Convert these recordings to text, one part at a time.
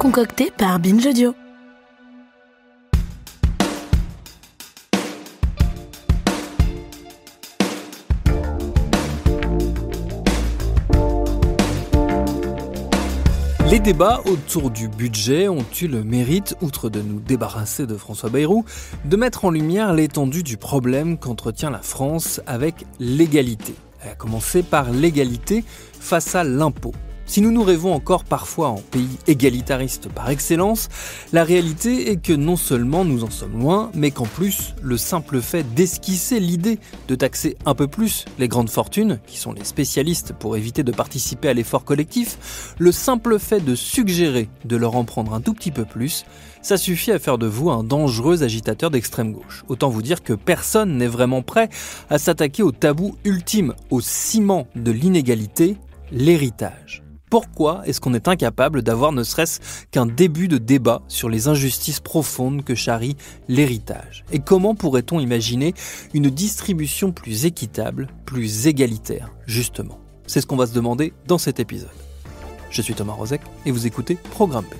concocté par Binge Audio. Les débats autour du budget ont eu le mérite, outre de nous débarrasser de François Bayrou, de mettre en lumière l'étendue du problème qu'entretient la France avec l'égalité. À commencer par l'égalité face à l'impôt. Si nous nous rêvons encore parfois en pays égalitariste par excellence, la réalité est que non seulement nous en sommes loin, mais qu'en plus, le simple fait d'esquisser l'idée de taxer un peu plus les grandes fortunes, qui sont les spécialistes pour éviter de participer à l'effort collectif, le simple fait de suggérer de leur en prendre un tout petit peu plus, ça suffit à faire de vous un dangereux agitateur d'extrême gauche. Autant vous dire que personne n'est vraiment prêt à s'attaquer au tabou ultime, au ciment de l'inégalité, l'héritage. Pourquoi est-ce qu'on est incapable d'avoir ne serait-ce qu'un début de débat sur les injustices profondes que charrie l'héritage ? Et comment pourrait-on imaginer une distribution plus équitable, plus égalitaire, justement ? C'est ce qu'on va se demander dans cet épisode. Je suis Thomas Rozek et vous écoutez Programme B.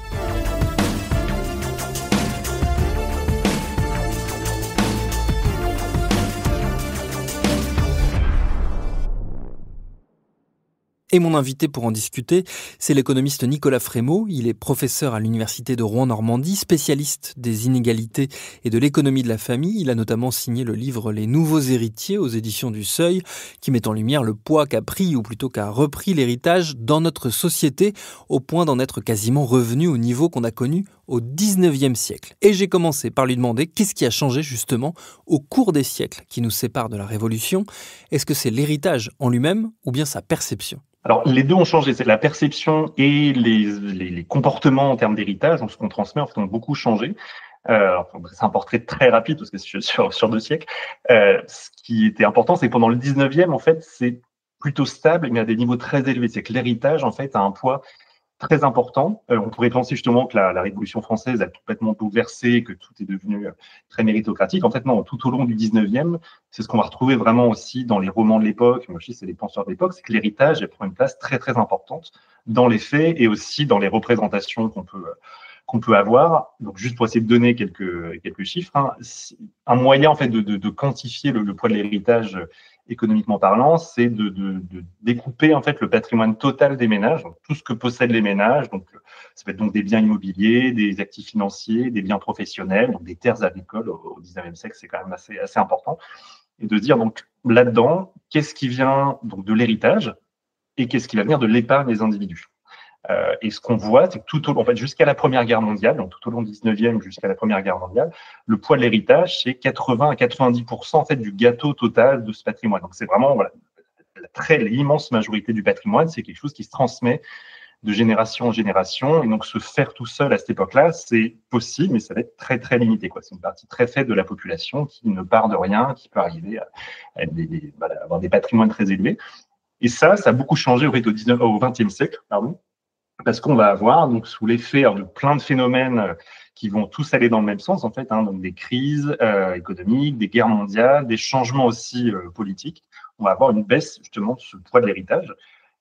Et mon invité pour en discuter, c'est l'économiste Nicolas Frémaux. Il est professeur à l'université de Rouen-Normandie, spécialiste des inégalités et de l'économie de la famille. Il a notamment signé le livre Les Nouveaux Héritiers aux éditions du Seuil, qui met en lumière le poids qu'a pris, ou plutôt qu'a repris l'héritage dans notre société, au point d'en être quasiment revenu au niveau qu'on a connu au 19e siècle. Et j'ai commencé par lui demander qu'est-ce qui a changé justement au cours des siècles qui nous séparent de la Révolution. Est-ce que c'est l'héritage en lui-même ou bien sa perception ? Alors, les deux ont changé. C'est la perception et les comportements en termes d'héritage, donc ce qu'on transmet, en fait, ont beaucoup changé. C'est un portrait très rapide parce que c'est sur 2 siècles. Ce qui était important, c'est que pendant le 19e, en fait, c'est plutôt stable, mais à des niveaux très élevés. C'est que l'héritage, en fait, a un poids très important. On pourrait penser justement que la Révolution française a complètement bouleversé, que tout est devenu très méritocratique. En fait, non, tout au long du 19e, c'est ce qu'on va retrouver vraiment aussi dans les romans de l'époque, mais aussi c'est les penseurs de l'époque, c'est que l'héritage prend une place très, très importante dans les faits et aussi dans les représentations qu'on peut avoir. Donc, juste pour essayer de donner quelques chiffres, un moyen en fait de quantifier le poids de l'héritage économiquement parlant, c'est de découper en fait le patrimoine total des ménages, donc tout ce que possèdent les ménages. Donc, ça peut être donc des biens immobiliers, des actifs financiers, des biens professionnels, donc des terres agricoles au 19e siècle, c'est quand même assez important. Et de se dire donc là-dedans, qu'est-ce qui vient donc de l'héritage et qu'est-ce qui va venir de l'épargne des individus. Et ce qu'on voit, c'est que en fait, jusqu'à la Première Guerre mondiale, donc tout au long du 19e jusqu'à la Première Guerre mondiale, le poids de l'héritage, c'est 80 à 90% en fait du gâteau total de ce patrimoine. Donc c'est vraiment l'immense majorité du patrimoine, c'est quelque chose qui se transmet de génération en génération. Et donc se faire tout seul à cette époque-là, c'est possible, mais ça va être très très limité, quoi. C'est une partie très faible de la population qui ne part de rien, qui peut arriver à avoir des patrimoines très élevés. Et ça a beaucoup changé au 20e siècle, parce qu'on va avoir, donc, sous l'effet de plein de phénomènes qui vont tous aller dans le même sens, en fait, donc des crises économiques, des guerres mondiales, des changements aussi politiques, on va avoir une baisse, justement, de ce poids de l'héritage.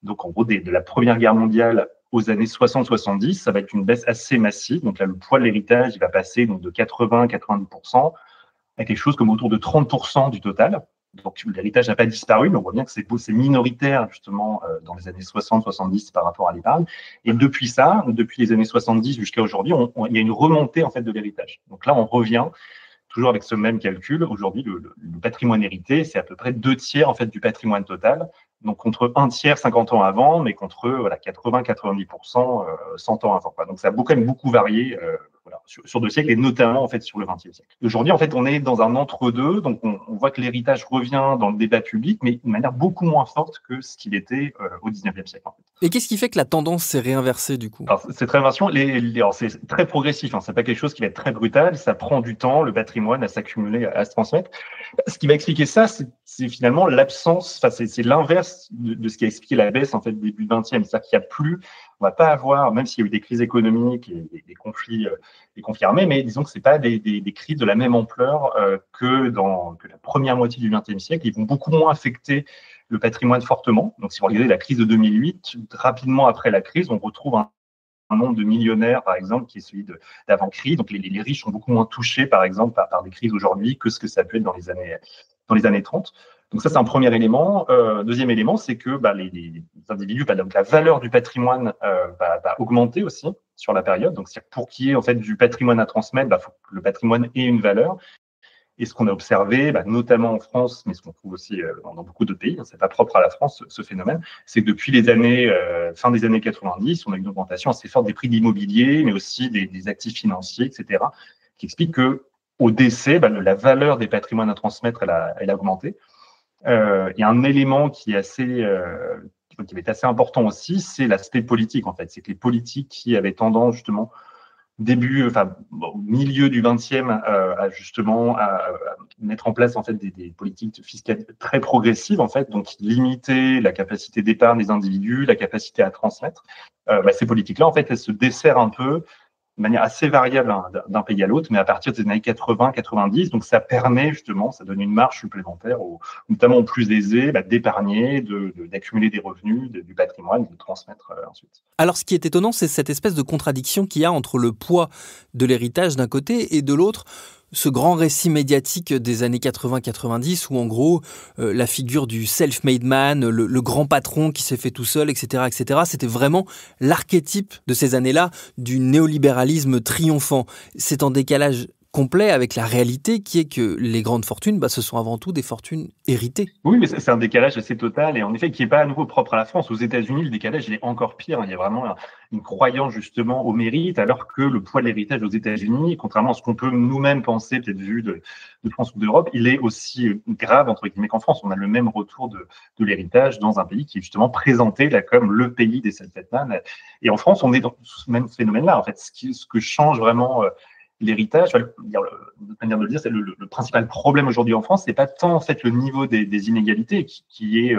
Donc, en gros, de la Première Guerre mondiale aux années 60-70, ça va être une baisse assez massive. Donc là, le poids de l'héritage, il va passer donc, de 80 à 90% à quelque chose comme autour de 30% du total. Donc, l'héritage n'a pas disparu, mais on voit bien que c'est minoritaire, justement, dans les années 60-70 par rapport à l'épargne. Et depuis les années 70 jusqu'à aujourd'hui, il y a une remontée, en fait, de l'héritage. Donc là, on revient toujours avec ce même calcul. Aujourd'hui, le patrimoine hérité, c'est à peu près 2/3, en fait, du patrimoine total. Donc, contre 1/3 50 ans avant, mais contre 80-90% 100 ans avant. Donc, ça a quand même beaucoup varié sur 2 siècles, et notamment en fait sur le XXe siècle. Aujourd'hui, en fait, on est dans un entre-deux, donc on voit que l'héritage revient dans le débat public, mais de manière beaucoup moins forte que ce qu'il était au XIXe siècle. En fait. Et qu'est-ce qui fait que la tendance s'est réinversée du coup ? Alors, cette réinversion, c'est très progressif. C'est pas quelque chose qui va être très brutal. Ça prend du temps, le patrimoine à s'accumuler, à se transmettre. Ce qui va expliquer ça, c'est finalement l'absence. C'est l'inverse de ce qui a expliqué la baisse en fait début 20e. C'est-à-dire qu'il y a plus. On va pas avoir, même s'il y a eu des crises économiques et des conflits armés, mais disons que c'est pas des crises de la même ampleur que la première moitié du XXe siècle. Ils vont beaucoup moins affecter le patrimoine fortement. Donc, si vous regardez la crise de 2008, rapidement après la crise, on retrouve nombre de millionnaires, par exemple, qui est celui d'avant-crise. Donc, les riches sont beaucoup moins touchés, par exemple, par des crises aujourd'hui que ce que ça peut être dans les années 30. Donc ça, c'est un premier élément. Deuxième élément, c'est que les individus, donc la valeur du patrimoine va augmenter aussi sur la période. Donc, pour qu'il y ait en fait du patrimoine à transmettre, faut que le patrimoine ait une valeur. Et ce qu'on a observé, notamment en France, mais ce qu'on trouve aussi dans beaucoup d'autres pays, c'est pas propre à la France ce phénomène, c'est que depuis les années fin des années 90, on a une augmentation assez forte des prix de l'immobilier, mais aussi des actifs financiers, etc., qui explique que au décès, la valeur des patrimoines à transmettre, elle a augmenté. Il y a un élément qui va être assez important aussi, c'est l'aspect politique en fait. C'est que les politiques qui avaient tendance justement au milieu du 20e, à mettre en place en fait des politiques fiscales très progressives en fait, donc limiter la capacité d'épargne des individus, la capacité à transmettre. Ces politiques-là en fait, elles se desserrent un peu de manière assez variable d'un pays à l'autre, mais à partir des années 80-90, donc ça permet justement, ça donne une marge supplémentaire, notamment aux plus aisés, d'épargner, d'accumuler des revenus, du patrimoine, de transmettre ensuite. Alors ce qui est étonnant, c'est cette espèce de contradiction qu'il y a entre le poids de l'héritage d'un côté et de l'autre, ce grand récit médiatique des années 80-90 où en gros la figure du self-made man, le grand patron qui s'est fait tout seul, etc., c'était vraiment l'archétype de ces années-là du néolibéralisme triomphant. C'est en décalage complet avec la réalité qui est que les grandes fortunes, ce sont avant tout des fortunes héritées. Oui, mais c'est un décalage assez total et en effet qui n'est pas à nouveau propre à la France. Aux États-Unis, le décalage il est encore pire. Il y a vraiment une croyance justement au mérite, alors que le poids de l'héritage aux États-Unis, contrairement à ce qu'on peut nous-mêmes penser, peut-être vu de France ou d'Europe, il est aussi grave entre guillemets qu'en France. On a le même retour de l'héritage dans un pays qui est justement présenté là comme le pays des self-made man. Et en France, on est dans ce même phénomène-là. En fait, ce que change vraiment l'héritage, une manière de le dire, c'est le principal problème aujourd'hui en France, c'est pas tant en fait le niveau des inégalités qui est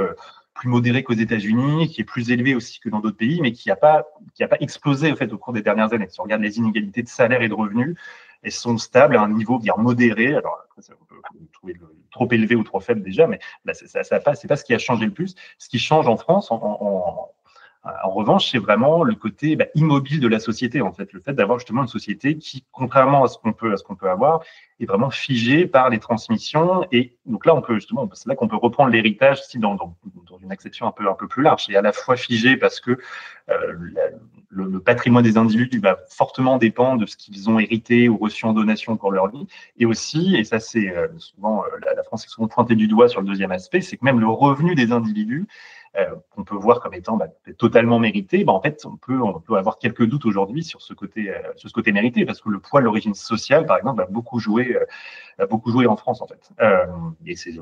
plus modéré qu'aux États-Unis, qui est plus élevé aussi que dans d'autres pays, mais qui a pas explosé en fait au cours des dernières années. Si on regarde les inégalités de salaire et de revenus, elles sont stables à un niveau bien modéré. Alors on peut trouver trop élevé ou trop faible déjà, mais c'est pas ce qui a changé le plus. Ce qui change en France, en revanche, c'est vraiment le côté immobile de la société, en fait, le fait d'avoir justement une société qui, contrairement à ce qu'on peut avoir, est vraiment figée par les transmissions. Et donc là, c'est là qu'on peut reprendre l'héritage aussi dans une acception un peu plus large. C'est à la fois figé parce que le patrimoine des individus va fortement dépendre de ce qu'ils ont hérité ou reçu en donation pour leur vie, et aussi, et ça c'est souvent la France est souvent pointée du doigt sur le deuxième aspect, c'est que même le revenu des individus qu'on peut voir comme étant totalement mérité, en fait, on peut avoir quelques doutes aujourd'hui sur ce côté mérité, parce que le poids de l'origine sociale, par exemple, a beaucoup joué en France, en fait. Et c'est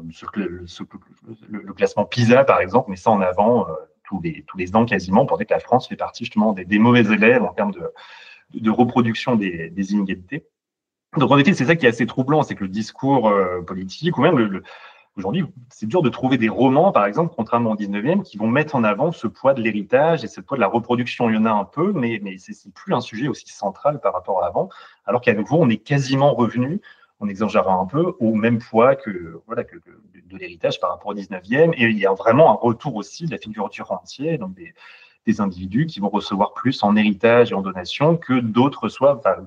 le classement PISA, par exemple, met ça en avant tous les ans quasiment, pour dire que la France fait partie justement des mauvais élèves en termes de reproduction des inégalités. Donc en effet, c'est ça qui est assez troublant, c'est que le discours politique, ou même aujourd'hui, c'est dur de trouver des romans, par exemple, contrairement au 19e, qui vont mettre en avant ce poids de l'héritage et ce poids de la reproduction. Il y en a un peu, mais c'est plus un sujet aussi central par rapport à avant, alors qu'à nouveau, on est quasiment revenu, on exagérera un peu, au même poids que de l'héritage par rapport au 19e. Et il y a vraiment un retour aussi de la figure du rentier, donc des individus qui vont recevoir plus en héritage et en donation que d'autres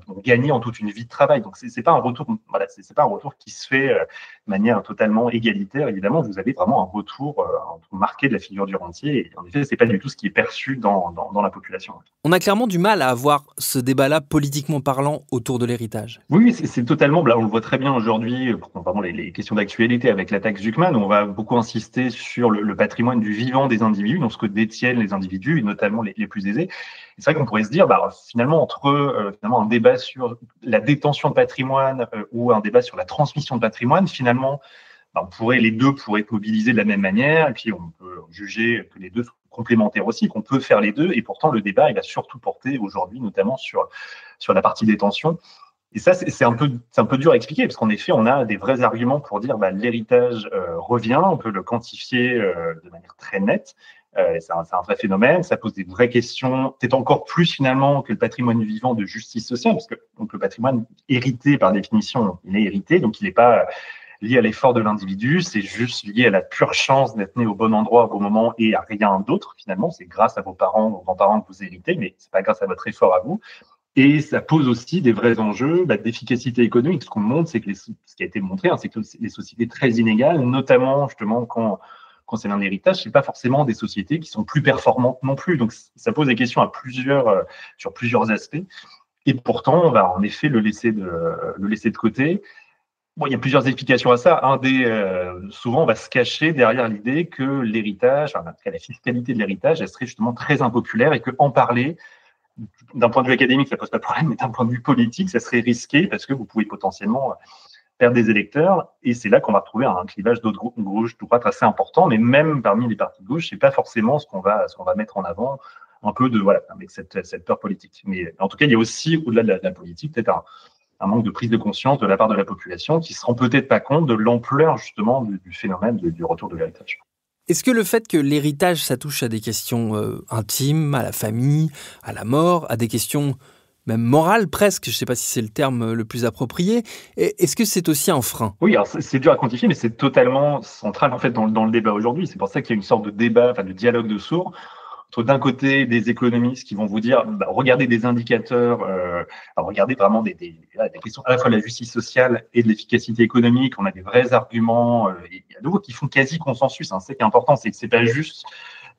vont gagner en toute une vie de travail. Donc c'est pas un retour, c'est pas un retour qui se fait de manière totalement égalitaire. Évidemment, vous avez vraiment un retour marqué de la figure du rentier. Et en effet, c'est pas du tout ce qui est perçu dans la population. On a clairement du mal à avoir ce débat-là politiquement parlant autour de l'héritage. Oui, c'est totalement. Là, on le voit très bien aujourd'hui, vraiment les questions d'actualité avec la taxe Zuckman. On va beaucoup insister sur le patrimoine du vivant des individus, donc ce que détiennent les individus, et notamment les plus aisés. Et c'est vrai qu'on pourrait se dire, finalement, entre un débat sur la détention de patrimoine ou un débat sur la transmission de patrimoine, finalement, les deux pourraient être mobilisés de la même manière, et puis on peut juger que les deux sont complémentaires aussi, qu'on peut faire les deux, et pourtant le débat, il a surtout porté aujourd'hui, notamment sur la partie détention. Et ça, c'est un peu dur à expliquer, parce qu'en effet, on a des vrais arguments pour dire l'héritage revient, on peut le quantifier de manière très nette. C'est un vrai phénomène, ça pose des vraies questions, peut-être encore plus finalement que le patrimoine vivant de justice sociale, parce que donc, le patrimoine hérité, par définition, il est hérité, donc il n'est pas lié à l'effort de l'individu, c'est juste lié à la pure chance d'être né au bon endroit au bon moment et à rien d'autre finalement. C'est grâce à vos parents, vos grands-parents que vous héritez, mais c'est pas grâce à votre effort à vous. Et ça pose aussi des vrais enjeux d'efficacité économique. Ce qu'on montre, c'est que ce qui a été montré, c'est que les sociétés très inégales, notamment justement quand c'est un héritage, c'est pas forcément des sociétés qui sont plus performantes non plus. Donc ça pose des questions sur plusieurs aspects. Et pourtant, on va en effet le laisser de côté. Bon, il y a plusieurs explications à ça. Souvent, on va se cacher derrière l'idée que l'héritage, en tout cas la fiscalité de l'héritage, elle serait justement très impopulaire et qu'en parler, d'un point de vue académique, ça pose pas de problème, mais d'un point de vue politique, ça serait risqué parce que vous pouvez potentiellement perdre des électeurs. Et c'est là qu'on va retrouver un clivage gauche-droite assez important. Mais même parmi les partis de gauche, c'est pas forcément ce qu'on va mettre en avant, un peu avec cette peur politique. Mais en tout cas, il y a aussi, au-delà de la politique, peut-être un manque de prise de conscience de la part de la population qui ne se rend peut-être pas compte de l'ampleur justement du phénomène du retour de l'héritage. Est-ce que le fait que l'héritage, ça touche à des questions intimes, à la famille, à la mort, à des questions même morales presque, je ne sais pas si c'est le terme le plus approprié, est-ce que c'est aussi un frein ? Oui, alors c'est dur à quantifier, mais c'est totalement central en fait dans le débat aujourd'hui. C'est pour ça qu'il y a une sorte de débat, de dialogue de sourds, entre d'un côté des économistes qui vont vous dire regardez des indicateurs, regardez vraiment des questions à la fois de la justice sociale et de l'efficacité économique. On a des vrais arguments, il y a de nouveau qui font quasi consensus. C'est ce qui est important, c'est que c'est pas juste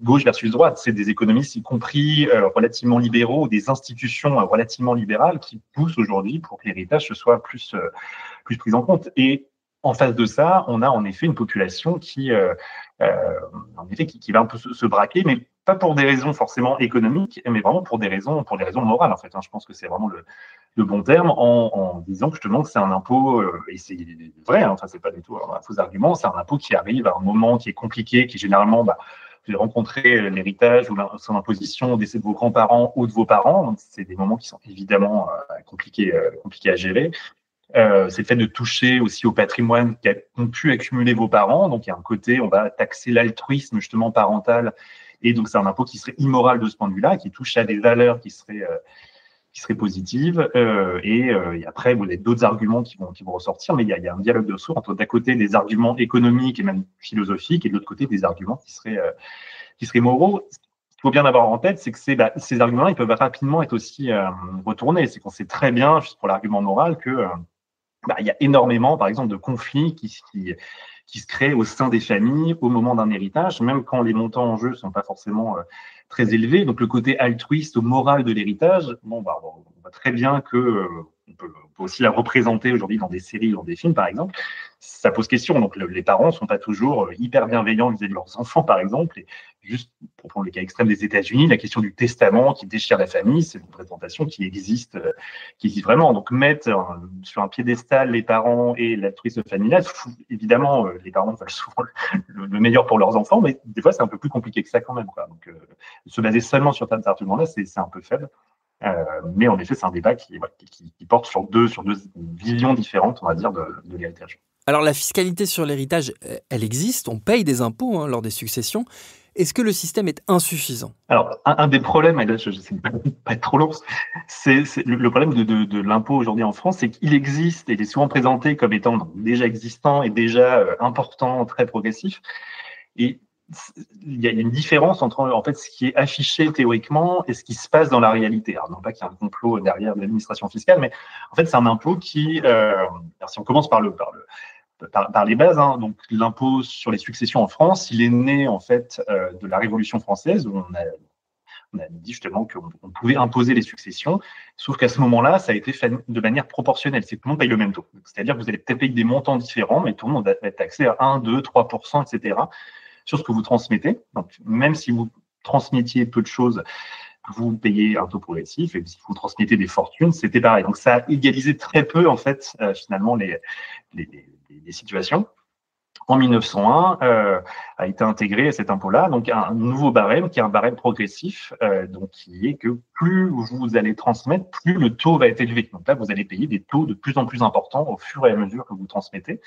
gauche versus droite, c'est des économistes y compris relativement libéraux, des institutions relativement libérales qui poussent aujourd'hui pour que l'héritage se soit plus pris en compte. Et en face de ça, on a en effet une population qui va un peu se braquer, mais pas pour des raisons forcément économiques, mais vraiment pour des raisons morales en fait. Je pense que c'est vraiment le bon terme en disant justement que c'est un impôt, et c'est vrai, c'est pas du tout un faux argument, c'est un impôt qui arrive à un moment qui est compliqué, qui généralement vous avez rencontré l'héritage ou son imposition au décès de vos grands-parents ou de vos parents. Donc, c'est des moments qui sont évidemment compliqués à gérer. C'est le fait de toucher aussi au patrimoine qu'ont pu accumuler vos parents. Donc, il y a un côté, on va taxer l'altruisme justement parental. Et donc, c'est un impôt qui serait immoral de ce point de vue-là, qui touche à des valeurs qui seraient positives. Et après, vous avez d'autres arguments qui vont ressortir, mais il y a un dialogue de sourds entre d'un côté des arguments économiques et même philosophiques, et de l'autre côté des arguments qui seraient moraux. Ce qu'il faut bien avoir en tête, c'est que ces arguments-là, ils peuvent rapidement être aussi retournés. C'est qu'on sait très bien, juste pour l'argument moral, que il y a énormément, par exemple, de conflits qui se créent au sein des familles au moment d'un héritage, même quand les montants en jeu ne sont pas forcément très élevés. Donc, le côté altruiste, moral de l'héritage, on voit très bien que on peut aussi la représenter aujourd'hui dans des séries, dans des films, par exemple. Ça pose question. Donc, les parents ne sont pas toujours hyper bienveillants vis-à-vis de leurs enfants, par exemple. Et juste pour prendre le cas extrême des États-Unis, la question du testament qui déchire la famille, c'est une représentation qui existe vraiment. Donc, mettre sur un piédestal les parents et l'altruisme familial, évidemment, les parents veulent souvent le meilleur pour leurs enfants, mais des fois, c'est un peu plus compliqué que ça quand même. Donc, se baser seulement sur cet argument-là, c'est un peu faible. Mais en effet, c'est un débat qui porte sur deux visions différentes, on va dire, de l'héritage. Alors, la fiscalité sur l'héritage, elle existe, on paye des impôts lors des successions. Est-ce que le système est insuffisant ? Alors, un des problèmes, et là, je ne sais pas être trop long, c'est le problème de l'impôt aujourd'hui en France, c'est qu'il existe, et il est souvent présenté comme étant déjà existant et déjà important, très progressif. Et il y a une différence entre en fait ce qui est affiché théoriquement et ce qui se passe dans la réalité. Alors non pas qu'il y a un complot derrière l'administration fiscale, mais en fait c'est un impôt qui, si on commence par les bases, donc l'impôt sur les successions en France, il est né en fait de la Révolution française où on a dit justement qu'on pouvait imposer les successions, sauf qu'à ce moment-là, ça a été fait de manière proportionnelle. C'est que tout le monde paye le même taux. C'est-à-dire que vous allez peut-être payer des montants différents, mais tout le monde va être taxé à 1, 2, 3%, etc. sur ce que vous transmettez. Donc, même si vous transmettiez peu de choses, vous payez un taux progressif, et si vous transmettez des fortunes, c'était pareil. Donc, ça a égalisé très peu, en fait, finalement, les situations. En 1901, a été intégré à cet impôt-là, donc un nouveau barème, qui est un barème progressif, donc qui est que plus vous allez transmettre, plus le taux va être élevé. Donc là, vous allez payer des taux de plus en plus importants au fur et à mesure que vous transmettez.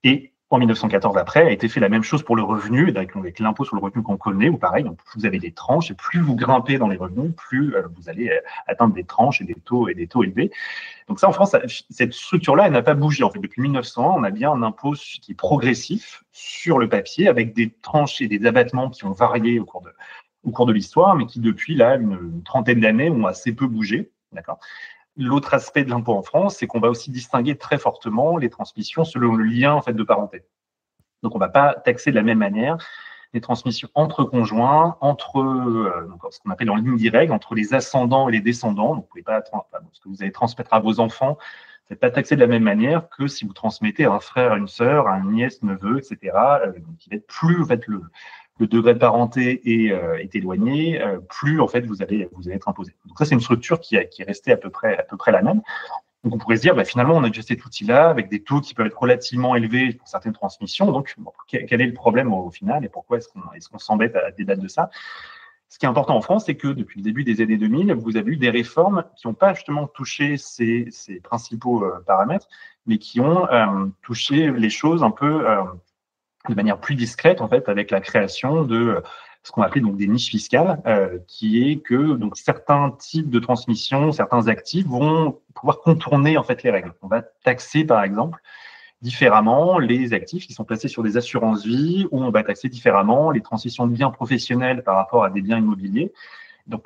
Et En 1914 après, a été fait la même chose pour le revenu, avec l'impôt sur le revenu qu'on connaît, où pareil, donc vous avez des tranches, et plus vous grimpez dans les revenus, plus vous allez atteindre des tranches et des taux élevés. Donc ça, en France, cette structure-là, elle n'a pas bougé. En fait, depuis 1901, on a bien un impôt qui est progressif sur le papier, avec des tranches et des abattements qui ont varié au cours de l'histoire, mais qui depuis là, une trentaine d'années, ont assez peu bougé. D'accord. L'autre aspect de l'impôt en France, c'est qu'on va aussi distinguer très fortement les transmissions selon le lien en fait de parenté. Donc, on ne va pas taxer de la même manière les transmissions entre conjoints, entre donc, ce qu'on appelle en ligne directe, entre les ascendants et les descendants. Donc, vous pouvez pas ce que vous allez transmettre à vos enfants, vous n'êtes pas taxé de la même manière que si vous transmettez à un frère, à une sœur, à une nièce, neveu, etc. Donc, il va être plus en fait le degré de parenté est éloigné, plus en fait vous allez être imposé. Donc ça, c'est une structure qui est restée à peu près la même. Donc on pourrait se dire, finalement, on a déjà cet outil-là avec des taux qui peuvent être relativement élevés pour certaines transmissions. Donc, quel est le problème au final et pourquoi est-ce qu'on s'embête à débattre de ça? Ce qui est important en France, c'est que depuis le début des années 2000, vous avez eu des réformes qui n'ont pas justement touché ces principaux paramètres, mais qui ont touché les choses un peu de manière plus discrète, en fait, avec la création de ce qu'on appelait donc des niches fiscales, qui est que donc certains types de transmissions, certains actifs vont pouvoir contourner en fait les règles. On va taxer par exemple différemment les actifs qui sont placés sur des assurances-vie, ou on va taxer différemment les transmissions de biens professionnels par rapport à des biens immobiliers. Donc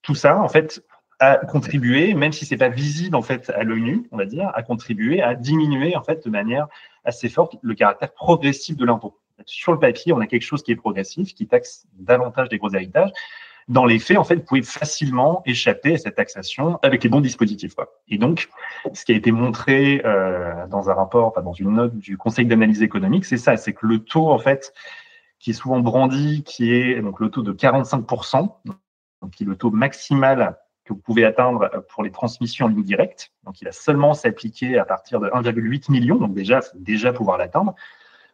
tout ça en fait a contribué, même si c'est pas visible en fait à l'œil nu, on va dire, a contribué à diminuer en fait de manière assez forte le caractère progressif de l'impôt. Sur le papier, on a quelque chose qui est progressif, qui taxe davantage des gros héritages. Dans les faits, en fait, vous pouvez facilement échapper à cette taxation avec les bons dispositifs, quoi. Et donc, ce qui a été montré dans un rapport, dans une note du Conseil d'analyse économique, c'est ça, c'est que le taux, en fait, qui est souvent brandi, qui est donc le taux de 45%, donc qui est le taux maximal que vous pouvez atteindre pour les transmissions en ligne directe. Donc, il va seulement s'appliquer à partir de 1,8 million, donc déjà pouvoir l'atteindre.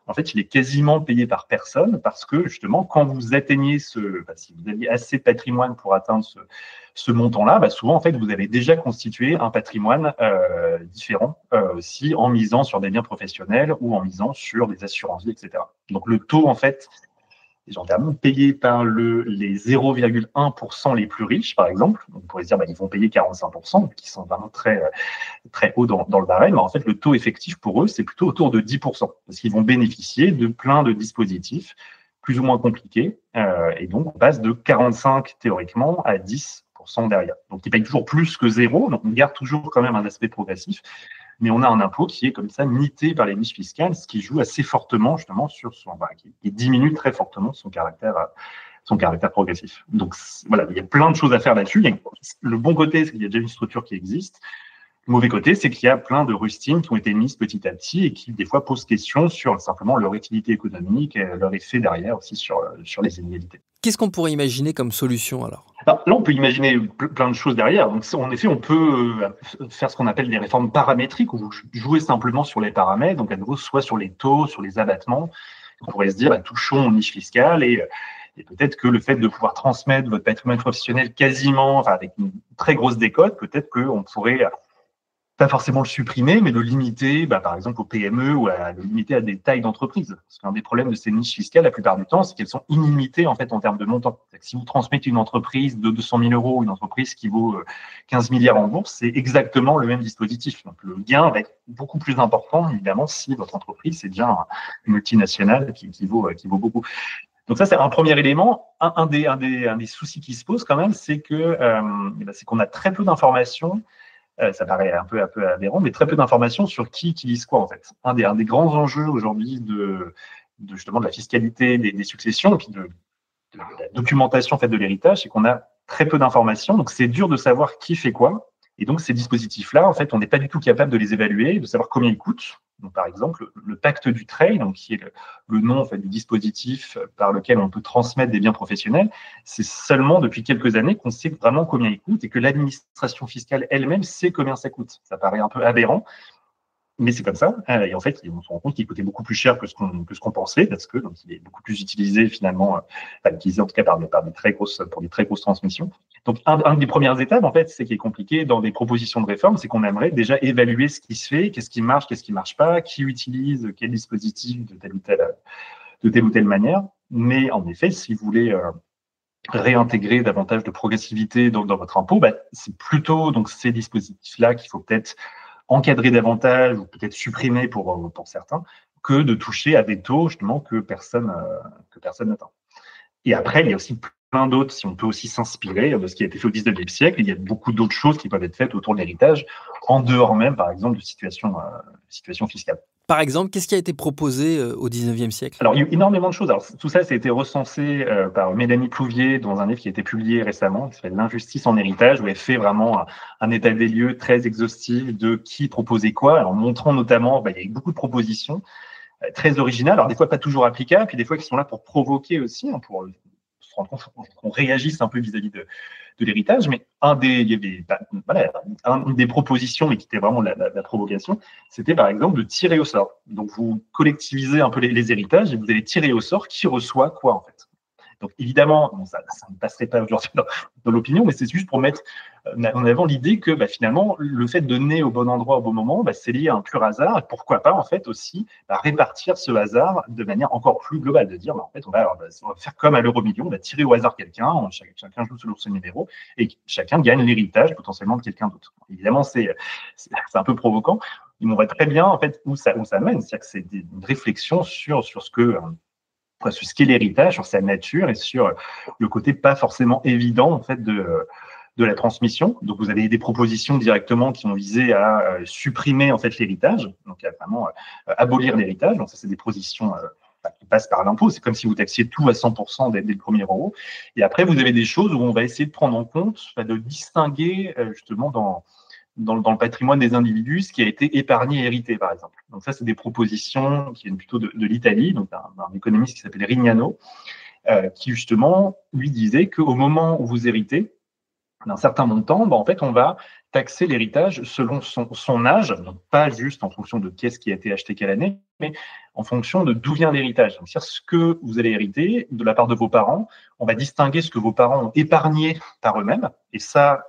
En fait, il est quasiment payé par personne parce que, justement, quand vous atteignez si vous aviez assez de patrimoine pour atteindre ce montant-là, souvent, en fait, vous avez déjà constitué un patrimoine différent aussi en misant sur des biens professionnels ou en misant sur des assurances-vie, etc. Donc, le taux, en fait, est gentillement payé par les 0,1% les plus riches, par exemple. On pourrait se dire, ils vont payer 45%, qui sont vraiment très, très hauts dans le barème. Mais en fait, le taux effectif pour eux, c'est plutôt autour de 10%, parce qu'ils vont bénéficier de plein de dispositifs plus ou moins compliqués. Et donc, on passe de 45 théoriquement à 10% derrière. Donc, ils payent toujours plus que zéro. Donc, on garde toujours quand même un aspect progressif. Mais on a un impôt qui est comme ça mité par les niches fiscales, ce qui joue assez fortement justement sur qui diminue très fortement son caractère progressif. Donc voilà, il y a plein de choses à faire là-dessus. Le bon côté, c'est qu'il y a déjà une structure qui existe. Le mauvais côté, c'est qu'il y a plein de rustines qui ont été mises petit à petit et qui des fois posent question sur simplement leur utilité économique et leur effet derrière aussi sur les inégalités. Qu'est-ce qu'on pourrait imaginer comme solution alors ? Là, on peut imaginer plein de choses derrière. Donc, en effet, on peut faire ce qu'on appelle des réformes paramétriques, où vous jouez simplement sur les paramètres, donc à nouveau, soit sur les taux, sur les abattements. On pourrait se dire, touchons aux niches fiscales et peut-être que le fait de pouvoir transmettre votre patrimoine professionnel quasiment, avec une très grosse décote, peut-être qu'on pourrait pas forcément le supprimer, mais le limiter, par exemple, aux PME ou le limiter à des tailles d'entreprise. Parce qu'un des problèmes de ces niches fiscales, la plupart du temps, c'est qu'elles sont illimitées, en fait, en termes de montant. Si vous transmettez une entreprise de 200 000 euros, une entreprise qui vaut 15 milliards en bourse, c'est exactement le même dispositif. Donc, le gain va être beaucoup plus important, évidemment, si votre entreprise, c'est déjà une multinationale qui vaut beaucoup. Donc ça, c'est un premier élément. Un des soucis qui se posent quand même, c'est qu'on a très peu d'informations. Ça paraît un peu aberrant, mais très peu d'informations sur qui utilise quoi, en fait. Un des grands enjeux aujourd'hui justement de la fiscalité des successions, et puis de la documentation en fait, de l'héritage, c'est qu'on a très peu d'informations, donc c'est dur de savoir qui fait quoi. Et donc, ces dispositifs-là, en fait, on n'est pas du tout capable de les évaluer, de savoir combien ils coûtent. Donc, par exemple, le pacte du trade, donc, qui est le nom en fait, du dispositif par lequel on peut transmettre des biens professionnels, c'est seulement depuis quelques années qu'on sait vraiment combien il coûte et que l'administration fiscale elle-même sait combien ça coûte. Ça paraît un peu aberrant, mais c'est comme ça. Et en fait, on se rend compte qu'il coûtait beaucoup plus cher que ce qu'on pensait, parce que donc, il est beaucoup plus utilisé finalement, utilisé en tout cas pour des très grosses transmissions. Donc, une des premières étapes, en fait, c'est qui est compliqué dans des propositions de réforme, c'est qu'on aimerait déjà évaluer ce qui se fait, qu'est-ce qui marche pas, qui utilise quel dispositif de telle ou telle manière. Mais en effet, si vous voulez réintégrer davantage de progressivité dans votre impôt, c'est plutôt donc ces dispositifs-là qu'il faut peut-être encadrer davantage ou peut-être supprimer pour certains, que de toucher à des taux justement que personne n'atteint. Et après, il y a aussi plein d'autres, si on peut aussi s'inspirer de ce qui a été fait au 19e siècle, il y a beaucoup d'autres choses qui peuvent être faites autour de l'héritage, en dehors même, par exemple, de situation fiscale. Par exemple, qu'est-ce qui a été proposé au 19e siècle? Alors, il y a eu énormément de choses. Alors, tout ça, ça a été recensé par Mélanie Plouvier dans un livre qui a été publié récemment, qui s'appelle L'injustice en héritage, où elle fait vraiment un état des lieux très exhaustif de qui proposait quoi, alors montrant notamment, il y a eu beaucoup de propositions très originales, alors des fois pas toujours applicables, puis des fois qui sont là pour provoquer aussi, pour se rendre compte qu'on réagisse un peu vis-à-vis de l'héritage, mais une des propositions, mais qui était vraiment la provocation, c'était par exemple de tirer au sort. Donc vous collectivisez un peu les héritages et vous allez tirer au sort qui reçoit quoi en fait. Donc évidemment, ça ne passerait pas aujourd'hui dans l'opinion, mais c'est juste pour mettre en avant l'idée que finalement, le fait de naître au bon endroit au bon moment, c'est lié à un pur hasard. Et pourquoi pas en fait aussi répartir ce hasard de manière encore plus globale, de dire en fait on va faire comme à l'euro-million, on va tirer au hasard quelqu'un, chacun joue selon son numéro et chacun gagne l'héritage potentiellement de quelqu'un d'autre. Évidemment, c'est un peu provoquant. Mais on voit très bien en fait où ça mène, c'est-à-dire que c'est une réflexion sur ce qu'est l'héritage, sur sa nature et sur le côté pas forcément évident en fait de la transmission. Donc vous avez des propositions directement qui ont visé à supprimer en fait l'héritage, donc à vraiment abolir l'héritage. Donc ça, c'est des propositions qui passent par l'impôt. C'est comme si vous taxiez tout à 100% dès le premier euro. Et après, vous avez des choses où on va essayer de prendre en compte, de distinguer justement dans le patrimoine des individus, ce qui a été épargné et hérité, par exemple. Donc ça, c'est des propositions qui viennent plutôt de l'Italie, donc d'un économiste qui s'appelle Rignano, qui justement, lui disait qu'au moment où vous héritez d'un certain montant, en fait, on va taxer l'héritage selon son âge, donc pas juste en fonction de qu'est-ce qui a été acheté quelle année, mais en fonction de d'où vient l'héritage. Donc, c'est-à-dire ce que vous allez hériter de la part de vos parents, on va distinguer ce que vos parents ont épargné par eux-mêmes, et ça,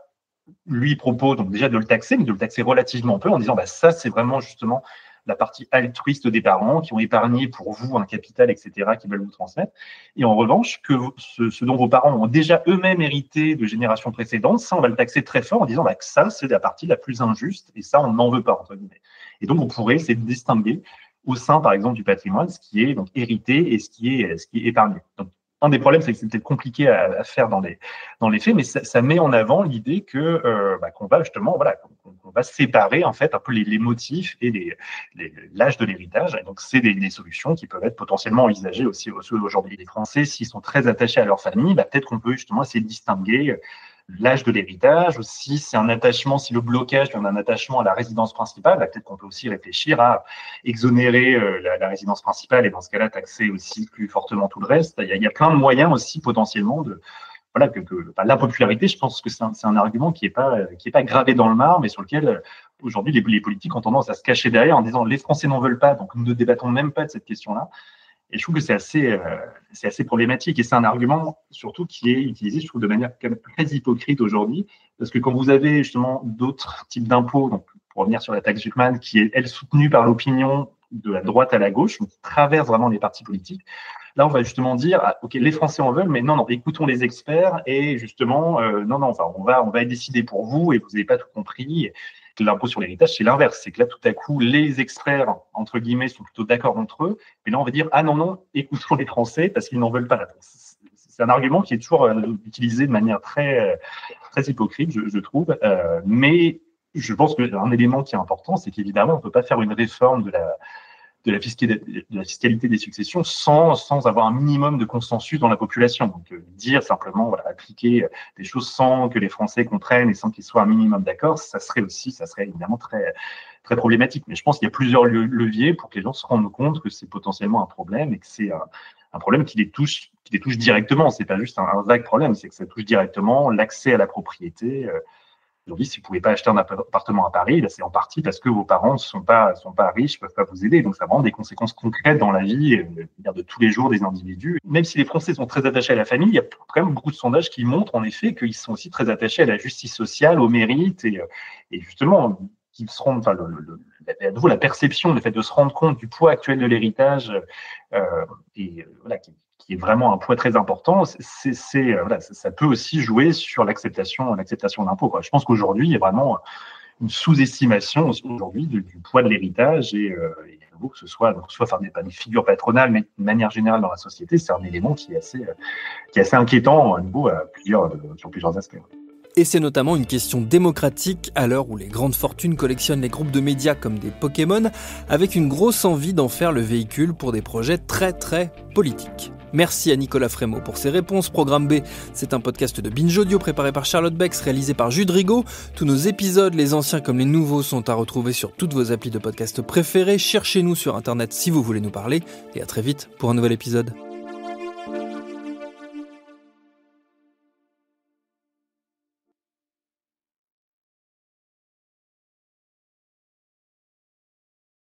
lui propose donc déjà de le taxer, mais de le taxer relativement peu en disant ça, c'est vraiment justement la partie altruiste des parents qui ont épargné pour vous un capital, etc., qui veulent vous transmettre. Et en revanche, que ce dont vos parents ont déjà eux-mêmes hérité de générations précédentes, ça, on va le taxer très fort en disant que ça, c'est la partie la plus injuste et ça, on n'en veut pas, entre guillemets. Et donc, on pourrait essayer de distinguer au sein, par exemple, du patrimoine, ce qui est donc hérité et ce qui est épargné. Donc, un des problèmes, c'est que c'est peut-être compliqué à faire dans les faits, mais ça met en avant l'idée que qu'on va justement, qu'on va séparer en fait un peu les motifs et l'âge de l'héritage. Et donc, c'est des solutions qui peuvent être potentiellement envisagées aussi aujourd'hui. Les Français, s'ils sont très attachés à leur famille, peut-être qu'on peut justement essayer de distinguer l'âge de l'héritage, aussi si le blocage vient d'un attachement à la résidence principale, peut-être qu'on peut aussi réfléchir à exonérer la résidence principale et dans ce cas-là taxer aussi plus fortement tout le reste. Il y a plein de moyens aussi potentiellement l'impopularité, je pense que c'est un argument qui est pas gravé dans le marbre, mais sur lequel aujourd'hui les politiques ont tendance à se cacher derrière en disant les Français n'en veulent pas, donc nous ne débattons même pas de cette question-là. Et je trouve que c'est assez problématique. Et c'est un argument, surtout, qui est utilisé, je trouve, de manière quand même très hypocrite aujourd'hui. Parce que quand vous avez justement d'autres types d'impôts, donc pour revenir sur la taxe Zuckman, qui est, elle, soutenue par l'opinion de la droite à la gauche, qui traverse vraiment les partis politiques, là, on va justement dire, OK, les Français en veulent, mais non, écoutons les experts et justement, on va décider pour vous et vous n'avez pas tout compris. L'impôt sur l'héritage, c'est l'inverse. C'est que là, tout à coup, les experts, entre guillemets, sont plutôt d'accord entre eux. Mais là, on va dire, ah non, écoutons les Français parce qu'ils n'en veulent pas. C'est un argument qui est toujours utilisé de manière très, très hypocrite, je trouve. Mais je pense qu'un élément qui est important, c'est qu'évidemment, on ne peut pas faire une réforme de la fiscalité des successions sans avoir un minimum de consensus dans la population. Donc, dire simplement, appliquer des choses sans que les Français comprennent et sans qu'ils soient un minimum d'accord, ça serait évidemment très, très problématique. Mais je pense qu'il y a plusieurs leviers pour que les gens se rendent compte que c'est potentiellement un problème et que c'est un problème qui les touche directement. C'est pas juste un vague problème, c'est que ça touche directement l'accès à la propriété, Aujourd'hui, si vous pouvez pas acheter un appartement à Paris, c'est en partie parce que vos parents sont pas riches, peuvent pas vous aider. Donc, ça a vraiment des conséquences concrètes dans la vie de tous les jours des individus. Même si les Français sont très attachés à la famille, il y a quand même beaucoup de sondages qui montrent en effet qu'ils sont aussi très attachés à la justice sociale, au mérite et justement qu'ils se rendent, enfin, à nouveau la perception, le fait de se rendre compte du poids actuel de l'héritage voilà, qui est vraiment un poids très important, ça peut aussi jouer sur l'acceptation de l'impôt, quoi. Je pense qu'aujourd'hui, il y a vraiment une sous-estimation aujourd'hui du poids de l'héritage et que ce soit par des figures patronales, mais de manière générale dans la société, c'est un élément qui est assez inquiétant à nouveau sur plusieurs aspects. Et c'est notamment une question démocratique à l'heure où les grandes fortunes collectionnent les groupes de médias comme des Pokémon, avec une grosse envie d'en faire le véhicule pour des projets très très politiques. Merci à Nicolas Frémaux pour ses réponses. Programme B, c'est un podcast de Binge Audio préparé par Charlotte Bex, réalisé par Jude Rigaud. Tous nos épisodes, les anciens comme les nouveaux, sont à retrouver sur toutes vos applis de podcast préférés. Cherchez-nous sur Internet si vous voulez nous parler. Et à très vite pour un nouvel épisode.